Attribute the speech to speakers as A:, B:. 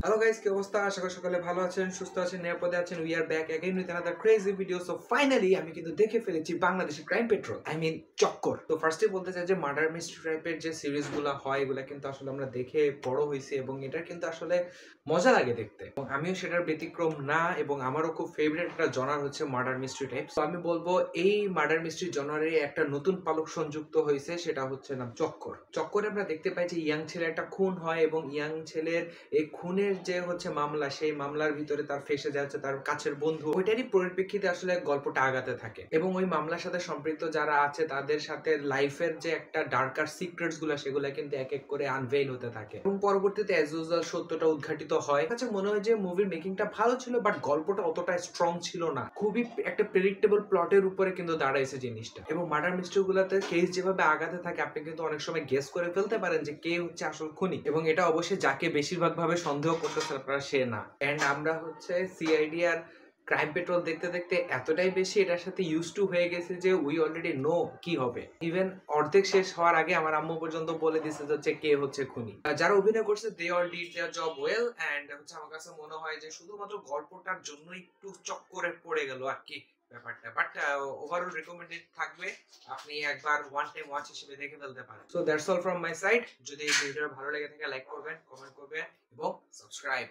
A: Hello guys, কি অবস্থা? আশা করি সকালে ভালো আছেন, সুস্থ আছেন, নিরাপদে আছেন। We are back again with another crazy video. So finally আমি কিন্তু দেখে ফেলেছি Bangladeshi crime patrol, I mean Chakkar. তো ফার্স্টে বলতে চাই যে মার্ডার মিস্ট্রি টাইপের যে সিরিজগুলো হয় এগুলা কিন্তু আসলে আমরা দেখে বড় হইছি এবং এটার কিন্তু আসলে মজা লাগে দেখতে, এবং আমিও সেটার ব্যতিক্রম না। এবং আমারও খুব ফেভারিট একটা জনার হচ্ছে মার্ডার মিস্ট্রি টাইপ। তো আমি বলবো এই মার্ডার মিস্ট্রি জনারে একটা নতুন পালক সংযুক্ত হয়েছে, সেটা হচ্ছে নাম চক্কর। চক্করে আমরা দেখতে পাই যে ইয়াং ছেলে একটা খুন হয় এবং ইয়াং ছেলের এই খুনের যে হচ্ছে মামলা, সেই মামলার ভিতরে তার ফেসে যাচ্ছে তার কাছের বন্ধু, ওইটারই পরিপ্রেক্ষিতে আসলে গল্পটা আগাতে থাকে। এবং ওই মামলার সাথে সম্পৃক্ত যারা আছে তাদের সাথে লাইফের যে একটা ডার্কার সিক্রেটস গুলা, সেগুলা কিন্তু এক এক করে আনভেইল হতে থাকে এবং পরবর্তীতে অ্যাজ ইউজুয়াল সত্যটা উদ্ঘাটিত হয়। কাছে মনে হয় যে মুভির মেকিংটা ভালো ছিল, বাট গল্পটা অতটা স্ট্রং ছিল না। খুবই একটা প্রেডিক্টেবল প্লটের উপরে কিন্তু দাঁড়াইছে জিনিসটা। এবং মার্ডার মিস্ট্রি গুলাতে কেস যেভাবে আগাতে থাকে, আপনি কিন্তু অনেক সময় গেস করে ফেলতে পারেন যে কে হচ্ছে আসল খুনি, এবং এটা অবশ্যই যাকে বেশিরভাগ ভাবে সন্দেহ করতেছে আপনারা সে না। এন্ড আমরা হচ্ছে সিআইডি আর ক্রাইম পেট্রোল দেখতে দেখতে এতটাই বেশি এটার সাথে ইউজ টু হয়ে গেছে যে উই অলরেডি নো কি হবে। ইভেন অর্ধেক শেষ হওয়ার আগে আমার আম্মু পর্যন্ত বলে দিছে যে হচ্ছে কে হচ্ছে খুনি। যারা অভিনয় করছে they all did their job well. And হচ্ছে আমার কাছে মনে হয় যে শুধুমাত্র গল্পটার জন্য একটু চক্করে পড়ে গেল আর কি ব্যাপারটা, বাট ওভারঅল রেকমেন্ডেড থাকবে, আপনি একবার ওয়ান টাইম ওয়াচ হিসেবে দেখে ফেলতে পারেন। So that's all from my side. যদি এই ভিডিওটা ভালো লেগে থাকে লাইক করবেন, কমেন্ট করবেন এবং সাবস্ক্রাইব।